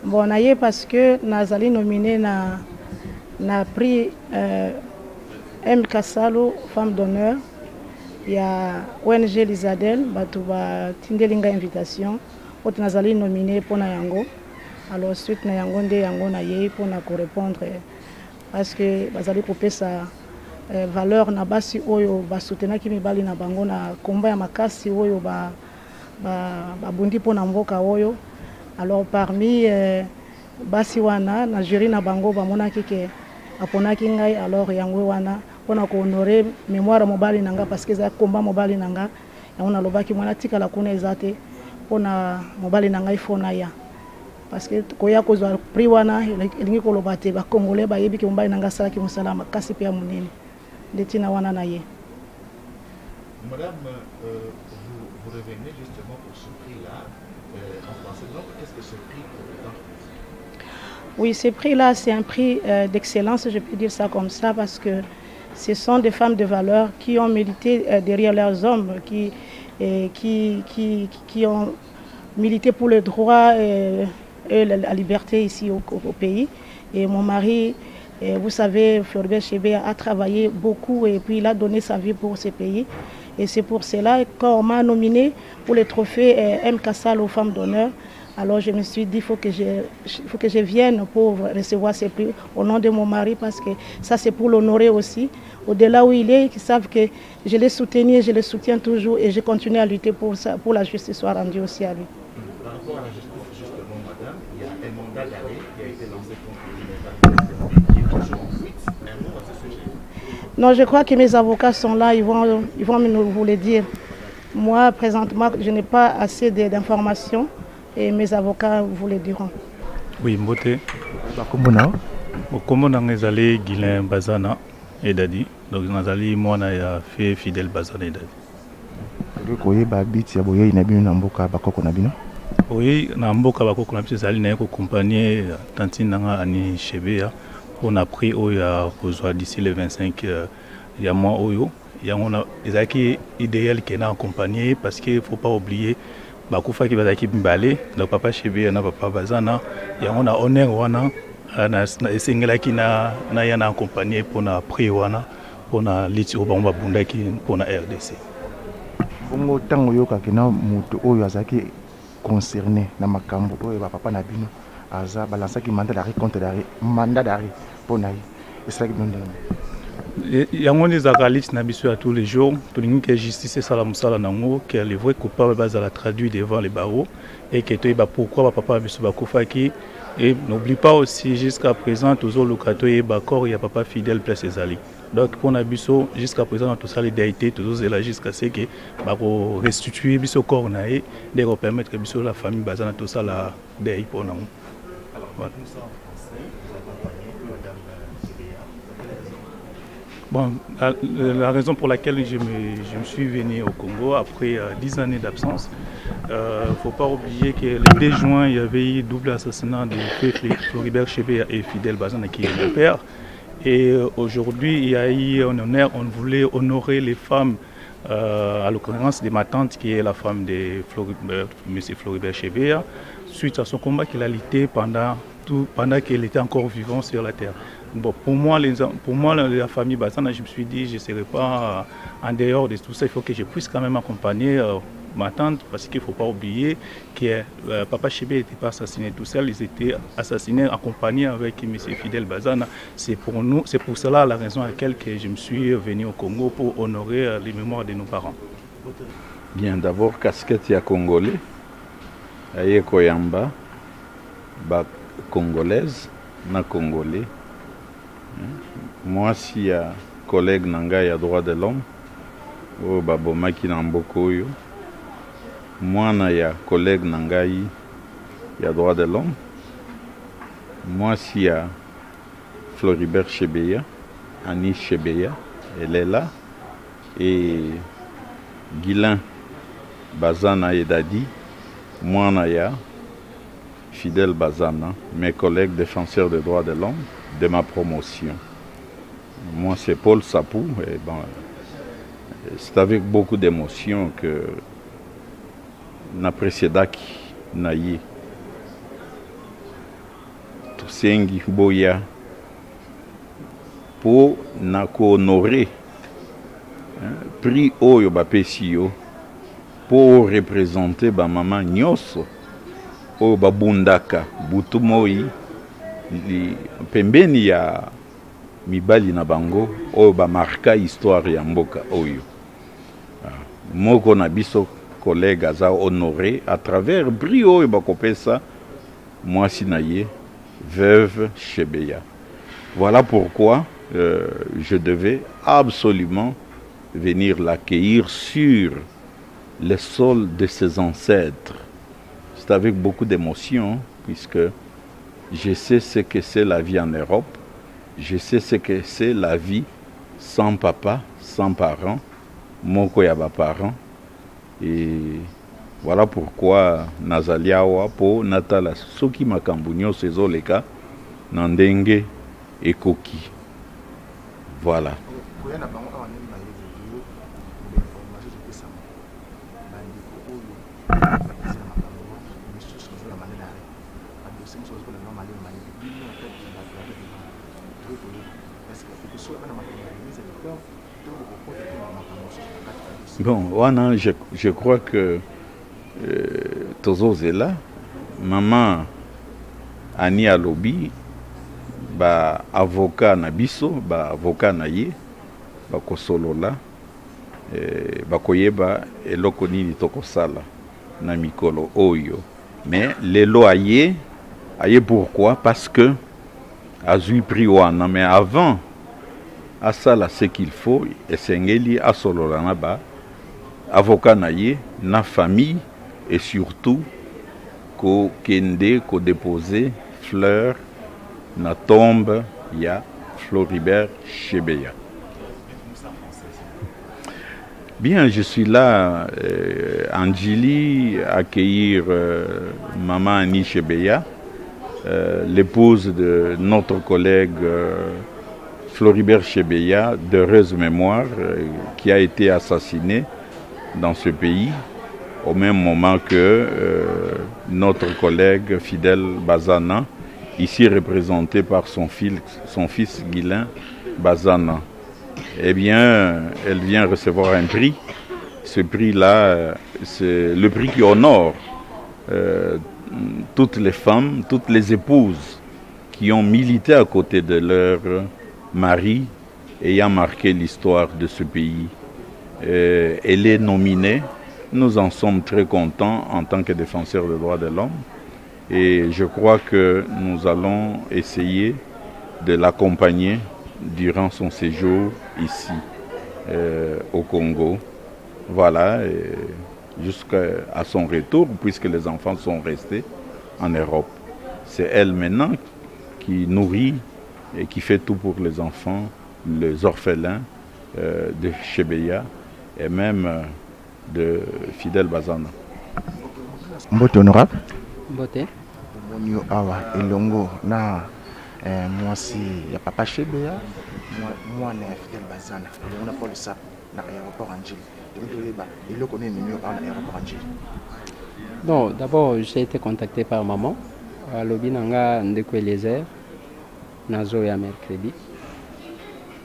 Bon naye parce que nazali nominé na prix M Kasalo femme d'honneur. Il y a ONG Lizadel batu ba tindelinga invitation. Oto nazali nominé pona yango. Alors suite na yango nde yango na ye pour na répondre parce que bazali couper sa valeur na basi oyo ba soutenir ki mibali na bango na combat ya makasi oyo ba bundi pour na mboka oyo. Alors parmi basi wana na jury na bango ba monaki ke aponaki ngai alors yango wana pona ko honorer mémoire mobali nanga parce que za combat mobali nanga yango na lobaki mwana tika la kuna ezate pona mobali nanga ifona ya parce que koya kozwa prix wana elingi koloba te ba congolais ba yebi ke mobali nanga sala ki musalama kasi pe ya munene ndetina wana na ye. Madame, vous revenez justement pour ce prix-là en français. Donc, qu'est-ce que ce prix représente? Oui, ce prix-là, c'est un prix d'excellence, je peux dire ça comme ça, parce que ce sont des femmes de valeur qui ont milité derrière leurs hommes, qui ont milité pour le droit et la liberté ici au pays. Et mon mari, vous savez, Floribert Chebea a travaillé beaucoup et puis il a donné sa vie pour ce pays. Et c'est pour cela qu'on m'a nominé pour le trophée M. Kassal aux femmes d'honneur. Alors je me suis dit, il faut que je vienne pour recevoir ces prix au nom de mon mari, parce que ça c'est pour l'honorer aussi. Au-delà où il est, ils savent que je l'ai soutenu et je le soutiens toujours, et je continue à lutter pour ça, pour la justice soit rendue aussi à lui. Par rapport à la justice, justement, madame, il y a un mandat d'arrêt qui a été lancé contre lui, qui est toujours en fuite. Un mot à ce sujet. Non, je crois que mes avocats sont là, ils vont vous le dire. Moi, présentement, je n'ai pas assez d'informations et mes avocats vous le diront. Oui, Mbote. Comment on a allé Guilain Bazana et Dadi. Donc, on a allé moi, on a fait Fidèle Bazana et Dadi. Oui, na mboka bakoko na biso zali na ko accompagner tantine nanga ani Chebea. On a pris oya kozwa d'ici le 25 ya mois oyo. On a ezaki idéal qui na accompagner parce qu'il faut pas oublier bakufa ki bazaki mbale donc papa Chebea na papa Bazana ya on a honneur wana na esengela ki na ya na accompagner pour na prix wana pour na liti obamba bundaki pour na RDC. Bongo tango yoka kina mutu oyo azaki concerné na makambo oyo ba papa na bino aza balansaki mandat d'arrêt pour naï et ça qui donne yango ezaka liste na biso à tous les jours tolingi que justice sala musala nango que les vrais coupables bazala traduit devant les barreaux et que toyeba pourquoi ba papa biso bakufaki. Et n'oublie pas aussi jusqu'à présent toujours le cateau et bakor ya papa Fidèle place ezali. Donc pour Nabiso jusqu'à présent tout ça les déités toujours là jusqu'à ce que bako restituer biso corps naé de permettre que biso la famille bazana tout ça la déi pour nous. Voilà. Bon, la raison pour laquelle je me suis venu au Congo après 10 années d'absence, il ne faut pas oublier que le 2 juin, il y avait eu double assassinat de Floribert Chebea et Fidèle Bazana qui est le père. Et aujourd'hui, il y a eu un honneur, on voulait honorer les femmes, à l'occurrence de ma tante qui est la femme de M. Floribert Chebea, suite à son combat qu'il a lutté pendant qu'il était encore vivant sur la terre. Bon, pour moi, la famille Bazana, je me suis dit, je ne serai pas en dehors de tout ça, il faut que je puisse quand même accompagner ma tante, parce qu'il ne faut pas oublier que papa Chebea n'était pas assassiné tout seul, ils étaient assassinés accompagnés avec M. Fidèle Bazana. C'est pour cela la raison à laquelle je me suis venu au Congo pour honorer les mémoires de nos parents. Bien, d'abord, casquette ya congolais, aye koyamba, ba congolaise, na congolais. Moi, si y a collègue nanga ya droit de l'homme, o babomaki na mboka oyo. Moi, na ya collègue nangai ya droit de l'homme. Moi, si y a Floribert Chebea, Annie Chebea, elle est là. Et Guilain Bazana et Dadi, moi, na ya Fidèle Bazana, mes collègues défenseurs des droits de l'homme de ma promotion. Moi, c'est Paul Sapou. Et bon, c'est avec beaucoup d'émotion que na précédaki naïe Tosengi Boya pour na ko honorer prix oyo bapesi yo pour représenter ba maman nyonso oyo babundaka butu moi pembeni ya mibali na bango oyo bamarka histoire ya mboka oyo moko na biso collègue aza honoré à travers prix oyo bakopesa mwasi na ye veuve Chebea. Voilà pourquoi je devais absolument venir l'accueillir sur le sol de ses ancêtres. C'est avec beaucoup d'émotion puisque je sais ce que c'est la vie en Europe. Je sais ce que c'est la vie sans papa, sans parents, moko ya ba parents. Et voilà pourquoi Nazaliawa po natala soki makambo nyonso ezoleka na ndenge ekoki. Voilà. Bon, je crois que Tozo Zela, maman ani alobi ba avocat na biso ba avocat na ye ba kosolola ba koyeba eloko nini tokosala na mikolo oyo. Mais lelo aye pourquoi? Parce que azui pris wana, mais avant asala ce qu'il faut esengeli asolola na ba avocat na ye na famille et surtout ko kende ko déposer fleur na tombe ya Floribert Chebeya. Bien, je suis là, Anjili, accueillir maman Annie Chebeya, l'épouse de notre collègue Floribert Chebeya, d'heureuse mémoire, qui a été assassiné dans ce pays au même moment que notre collègue Fidel Bazana, ici représenté par son fils Guilain Bazana. Eh bien, elle vient recevoir un prix. Ce prix-là, c'est le prix qui honore toutes les femmes, toutes les épouses qui ont milité à côté de leur mari ayant marqué l'histoire de ce pays. Elle est nominée. Nous en sommes très contents en tant que défenseurs des droits de l'homme. Et je crois que nous allons essayer de l'accompagner durant son séjour ici au Congo. Voilà, jusqu'à son retour, puisque les enfants sont restés en Europe. C'est elle maintenant qui nourrit et qui fait tout pour les enfants, les orphelins de Chebeya et même de Fidel Bazana. Mbote honorable. Mbote. Monio awa elongo na mwasi ya papa Chebeya, moi na Fidel Bazana. On a pas le sap na aéroport Anjili. Non, d'abord j'ai été contacté par maman. À Lobinanga Ndeko Eliezer, Nazo ya mercredi.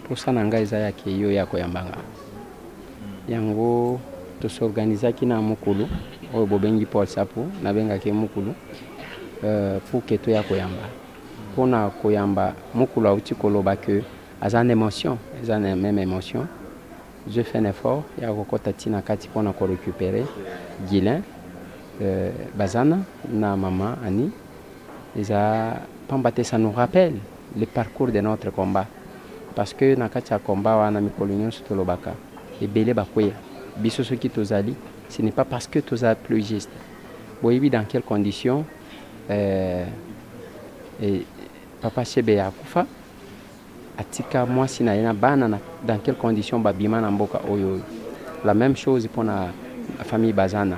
Pour ça nanga Isaya Keyo ya Koyambanga. Yango to s'organiser ki na mukulu, o bobengi Paul Sapo, na benga ke mukulu. Pour que to ya Koyamba. Pona Koyamba mukulu auti koloba que azan émotion, azan même émotion. Je fais un effort, il y a encore Tatina Kati pour récupérer Guilain, Bazana, na maman Annie. Ça nous rappelle le parcours de notre combat. Parce que dans le combat, on a mis coloniaux sur le Baka. Et Bélé Bakoya, Bissoso qui tozali, ce n'est pas parce que tu as plus juste. Vous voyez dans quelles conditions Papa Chebeya Koufa. Atika moi si na banana dans quelles conditions babima na mboka oyo. La même chose pour la famille Bazana.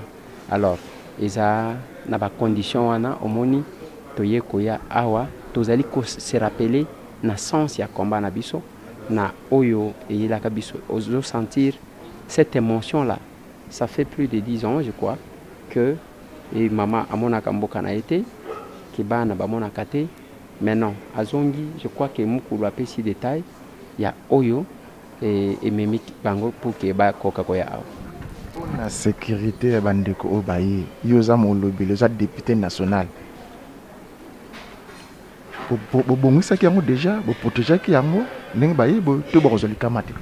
Alors eza na ba condition wana omoni toye koya awa tozali ko se rappeler na sens ya combat na biso na oyo et la kabiso ozo sentir cette émotion là. Ça fait plus de 10 ans je crois que et maman amona kamboka na été ki bana ba mona kate. Maintenant, à Zongi, je crois que Moukoulou a pris ces détails. Il y a Oyo et Mimi Bango pour que ba Coca-Cola. Pour la sécurité, Bandeko Obaye, Yosa Molobi, le député national. Bon, ça qui a déjà, pour protéger qui a n'eng baye, tout bon résolu kamate.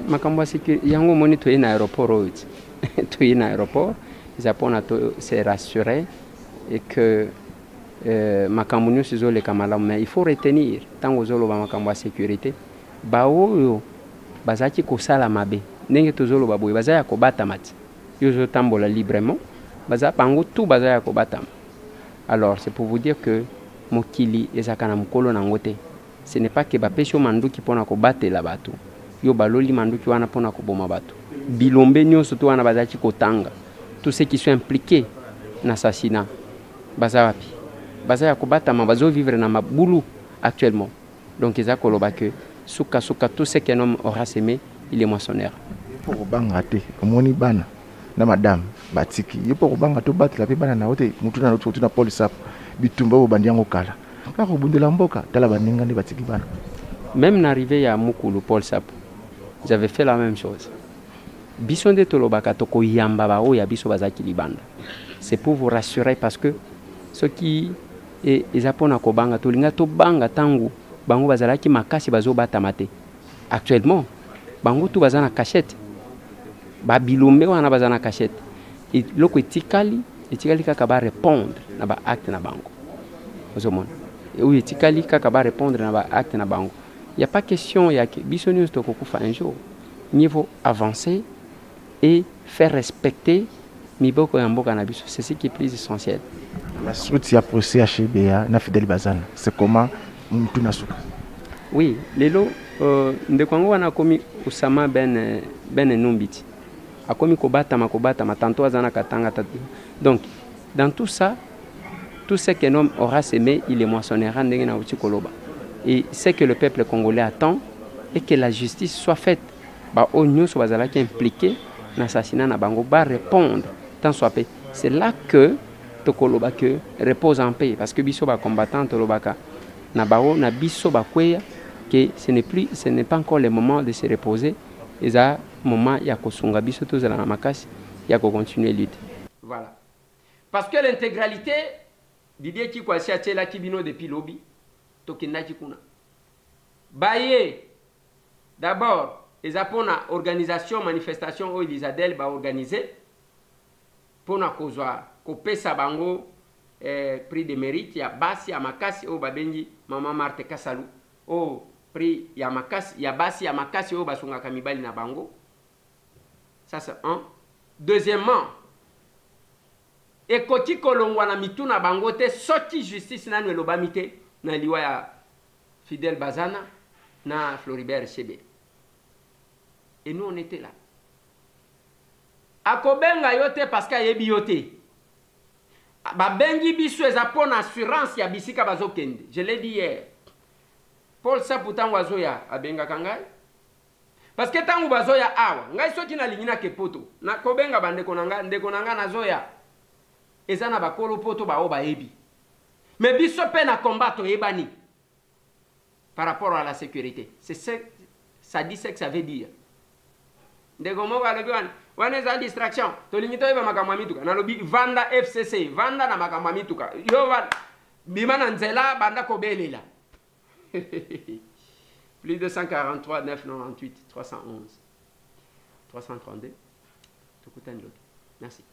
Ma kamba sécurité, yango moni to in aéroport, to in aéroport, ils apprennent à se rassurer et que makambo nyonso ezoleka malamu, mais il faut retenir ntango ozoloba makambo ya sécurité baoyo bazalaki kosala mabe ndenge tozoloba boye baza ya kobatama ti yo ozotambola librement baza bango tout baza ya kobatama. Alors c'est pour vous dire que mokili ezalaka na mokolo nango te. Ce n'est pas que bapesi yo manduki mpona kobatela bato yo baloli manduki wana mpona koboma bato. Bilombe nyonso to wana bazalaki kotanga tous ceux qui sont impliqués na assassinat baza wapi Baza Kobatama, bazo vivre dans ma boulou actuellement. Donc, ils ont dit que souka tout ce qu'un homme aura semé, il est moissonneur. Pour bangate, moni bana, na madame, batiki. Pour bangate, battre la bana na ote, mutuna na Paul Sap, bitumba au bandiango kala. Car au bout de l'amboka, t'as la baninga de batiki bana. Même n'arrivé à Moukoulou, Paul Sap, j'avais fait la même chose. Bison de Tolobaka, toko yamba bao ya biso bazaki libanda. C'est pour vous rassurer parce que soki eza mpona kobanga tolinga tobanga ntango bango bazalaki makasi bazobata te. Actuellement bango tu baza na cachette babilombe wana baza na cachette loko etikali kaka ba répondre na ba acte na bango ozomona oyo etikali kaka ba répondre na ba acte na bango. Il n'y a pas question ya biso nyonso tokokufa un jour. Mieux vaut avancer et faire respecter miboko ya mboka na biso, c'est ce qui est plus essentiel. La suite ya procès HBA na Fidel Bazana, c'est comment Mtunasuka? Oui, lelo ndeko wangu wana komi Usama ben Numbiti. Akomi kobata tanto azana katanga tatu. Donc dans tout ça, tout ce qu'un homme aura semé, il est moissonnera ndenge na uti koloba. Et c'est que le peuple congolais attend et que la justice soit faite. Ba onyo so bazala qui impliqué dans l'assassinat na bango ba répondre tant soit paix. C'est là que tokoloba que repose en paix parce que biso ba combattant tolobaka na bao na biso ba kweya que ce n'est pas encore le moment de se reposer. Et ça moment ya kosunga biso tozala na makasi ya ko continuer lutte. Voilà. Parce que l'intégralité Didier Kikwasi a tela kibino depuis lobby tokendaki kuna. Baye d'abord les apona organisation manifestation o Elizadel ba organiser pona kozwa kopesa bango prix de mérite ya basi ya makasi o babengi mama Marthe Kasalu o prix ya makasi ya basi ya makasi o basunga kamibali na bango. Ça c'est un. Deuxièmement, ekoti kolongwa na mituna bango te soki justice nanu elobami te na liwa ya Fidel Bazana na Floribert Chebeya. Et nous on était là. Akobenga yote parce que yebi yote. Ba bengi biso eza pona assurance ya bisika bazokende. Je l'ai dit hier. Paul Saputan wazoya abenga kangai. Parce que tangu bazoya awa, ngai soki na lingina ke poto. Na kobenga bandeko nanga, ndeko nanga nazoya. Eza na bakolo poto ba oba ebi. Mais biso pe na combattre ebani. Par rapport à la sécurité. C'est ça dit ce que ça veut dire. Ndeko moko alobi wana eza distraction. Tolingi toyeba makambo mituka. Nalobi vanda FCC, vanda na makambo mituka. Yo bima na nzela banda kobelela. Plus de 143 998 311 332. Merci.